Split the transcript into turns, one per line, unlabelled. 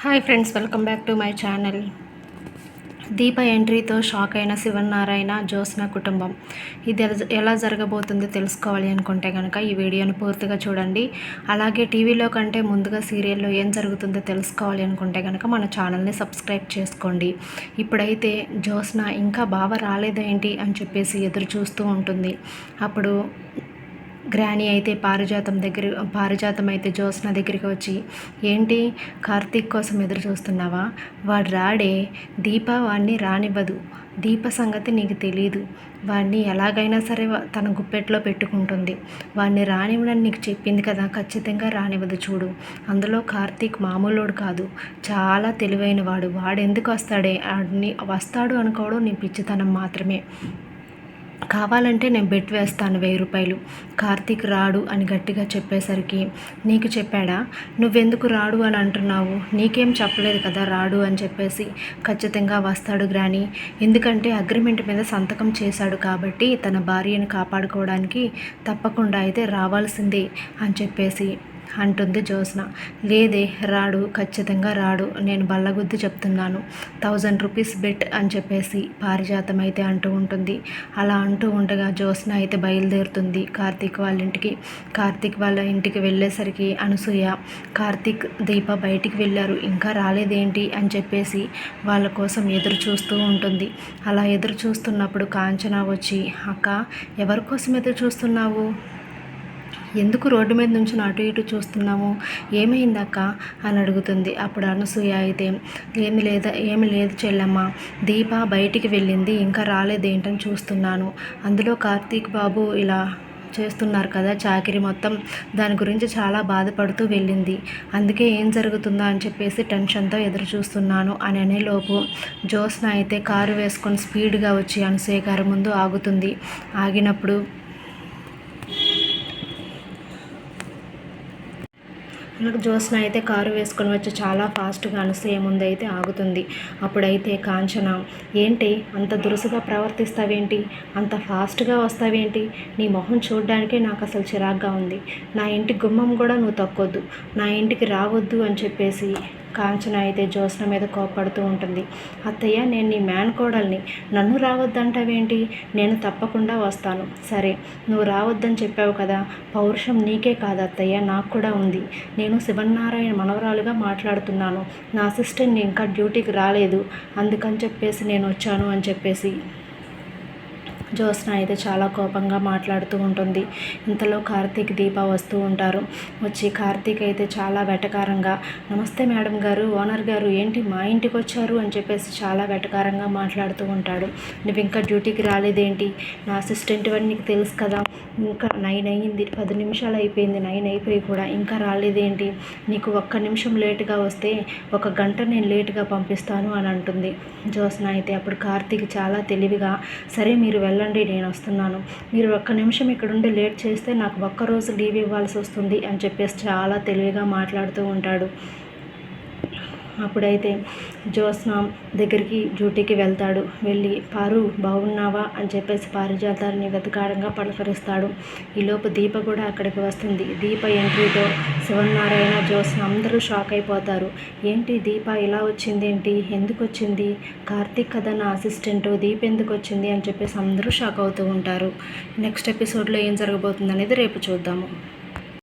Hi friends, welcome back to my channel. Deepa ఎంట్రీతో shock అయిన శివన్నారాయణ, జ్యోత్స్న కుటుంబం. ఇది ఎలా జరగబోతుందో తెలుసుకోవాలి అనుకుంటే కనుక ఈ వీడియోని పూర్తిగా చూడండి. అలాగే టీవీలో కంటే ముందుగా సీరియల్లో ఏం జరుగుతుందో తెలుసుకోవాలి అనుకుంటే కనుక మన ఛానల్ని సబ్స్క్రైబ్ చేసుకోండి. ఇప్పుడైతే జ్యోత్స్న ఇంకా బావ రాలేదేంటి అని చెప్పేసి ఎదురు చూస్తూ ఉంటుంది. అప్పుడు గ్రాని అయితే పారిజాతం అయితే జ్యోత్స్న దగ్గరికి వచ్చి, ఏంటి కార్తీక్ కోసం ఎదురు చూస్తున్నావా? వాడు రాడే, దీప వాడిని రానివ్వదు. దీప సంగతి నీకు తెలీదు. వాడిని ఎలాగైనా సరే తన గుప్పెట్లో పెట్టుకుంటుంది. వాడిని రానివ్వనని నీకు చెప్పింది కదా, ఖచ్చితంగా రానివ్వదు. చూడు, అందులో కార్తీక్ మామూలోడు కాదు, చాలా తెలివైన వాడు. వాడెందుకు వస్తాడే? వస్తాడు అనుకోవడం నీ పిచ్చితనం మాత్రమే. కావాలంటే నేను బెట్ వేస్తాను 1000 రూపాయలు, కార్తీక్ రాడు అని గట్టిగా చెప్పేసరికి, నీకు చెప్పాడా? నువ్వెందుకు రాడు అని అంటున్నావు? నీకేం చెప్పలేదు కదా రాడు అని చెప్పేసి. ఖచ్చితంగా వస్తాడు గ్రాని, ఎందుకంటే అగ్రిమెంట్ మీద సంతకం చేశాడు కాబట్టి తన భార్యను కాపాడుకోవడానికి తప్పకుండా అయితే రావాల్సిందే అని చెప్పేసి అంటుంది జ్యోత్స్న. లేదే, రాడు, ఖచ్చితంగా రాడు, నేను బల్లగుద్ది చెప్తున్నాను. 1000 రూపీస్ బెట్ అని చెప్పేసి పారిజాతం అయితే అంటూ ఉంటుంది. అలా అంటూ ఉండగా జ్యోత్స్న అయితే బయలుదేరుతుంది కార్తీక్ వాళ్ళ ఇంటికి. కార్తీక్ వాళ్ళ ఇంటికి వెళ్ళేసరికి అనసూయ, కార్తీక్, దీప బయటికి వెళ్ళారు, ఇంకా రాలేదేంటి అని చెప్పేసి వాళ్ళ కోసం ఎదురు చూస్తూ ఉంటుంది. అలా ఎదురు చూస్తున్నప్పుడు కాంచన వచ్చి, అక్క, ఎవరి కోసం ఎదురు చూస్తున్నావు? ఎందుకు రోడ్డు మీద నుంచి అటు ఇటు చూస్తున్నాము? ఏమైందక్క అని అడుగుతుంది. అప్పుడు అనసూయ అయితే, ఏమి లేదు చెల్లమ్మ, దీప బయటికి వెళ్ళింది, ఇంకా రాలేదేంటని చూస్తున్నాను. అందులో కార్తీక్ బాబు ఇలా చేస్తున్నారు కదా చాకిరి మొత్తం, దాని గురించి చాలా బాధపడుతూ వెళ్ళింది. అందుకే ఏం జరుగుతుందో అని చెప్పేసి టెన్షన్తో ఎదురు చూస్తున్నాను అని అనేలోపు జ్యోత్స్న అయితే కారు వేసుకొని స్పీడ్గా వచ్చి అనసూయ గారి ముందు ఆగుతుంది. ఆగినప్పుడు జ్యోత్స్న అయితే కారు వేసుకొని వచ్చి చాలా ఫాస్ట్గా అనసూయ ముందు అయితే ఆగుతుంది. అప్పుడైతే కాంచన, ఏంటి అంత దురుసుగా ప్రవర్తిస్తావేంటి? అంత ఫాస్ట్గా వస్తావేంటి? నీ మొహం చూడడానికే నాకు అసలు చిరాగ్గా ఉంది. నా ఇంటి గుమ్మం కూడా నువ్వు తక్కొద్దు, నా ఇంటికి రావద్దు అని చెప్పేసి కాంచన అయితే జ్యోత్స్న మీద కోపడుతూ ఉంటుంది. అత్తయ్య, నేను నీ మేనకోడల్ని, నన్ను రావద్దంటావేంటి? నేను తప్పకుండా వస్తాను. సరే, నువ్వు రావద్దని చెప్పావు కదా, పౌరుషం నీకే కాదు అత్తయ్య, నాకు కూడా ఉంది. నేను శివన్నారాయణ మనవరాలుగా మాట్లాడుతున్నాను. నా అసిస్టెంట్ ఇంకా డ్యూటీకి రాలేదు, అందుకని చెప్పేసి నేను వచ్చాను అని చెప్పేసి జ్యోత్స్న అయితే చాలా కోపంగా మాట్లాడుతూ ఉంటుంది. ఇంతలో కార్తీక్, దీప వస్తూ ఉంటారు. వచ్చి కార్తీక్ అయితే చాలా వెటకారంగా, నమస్తే మేడం గారు, ఓనర్ గారు, ఏంటి మా ఇంటికి వచ్చారు అని చెప్పేసి చాలా వెటకారంగా మాట్లాడుతూ ఉంటాడు. నువ్వు ఇంకా డ్యూటీకి రాలేదేంటి? నా అసిస్టెంట్ అని నీకు తెలుసు కదా, ఇంకా 9 అయ్యింది, 10 నిమిషాలు అయిపోయింది, 9 అయిపోయి కూడా ఇంకా రాలేదేంటి? నీకు 1 నిమిషం లేటుగా వస్తే 1 గంట నేను లేటుగా పంపిస్తాను అని అంటుంది జ్యోత్స్న అయితే. అప్పుడు కార్తీక్ చాలా తెలివిగా, సరే మీరు వెళ్ళండి, నేను వస్తున్నాను. మీరు 1 నిమిషం ఇక్కడుండి లేట్ చేస్తే నాకు 1 రోజు లీవ్ ఇవ్వాల్సి వస్తుంది అని చెప్పేసి చాలా తెలివిగా మాట్లాడుతూ ఉంటాడు. అప్పుడైతే జ్యోత్స్న దగ్గరికి డ్యూటీకి వెళ్తాడు. వెళ్ళి, పారు బాగున్నావా అని చెప్పేసి పారిజాతాన్ని వెతకారంగా పలకరిస్తాడు. ఈలోపు దీప కూడా అక్కడికి వస్తుంది. దీప ఎంట్రీతో శివన్నారాయణ, జ్యోత్స్న అందరూ షాక్ అయిపోతారు. ఏంటి దీప ఇలా వచ్చిందేంటి? ఎందుకు వచ్చింది? కార్తీక్ కదా నా అసిస్టెంట్, దీప ఎందుకు వచ్చింది అని చెప్పేసి అందరూ షాక్ అవుతూ ఉంటారు. నెక్స్ట్ ఎపిసోడ్లో ఏం జరగబోతుంది అనేది రేపు చూద్దాము.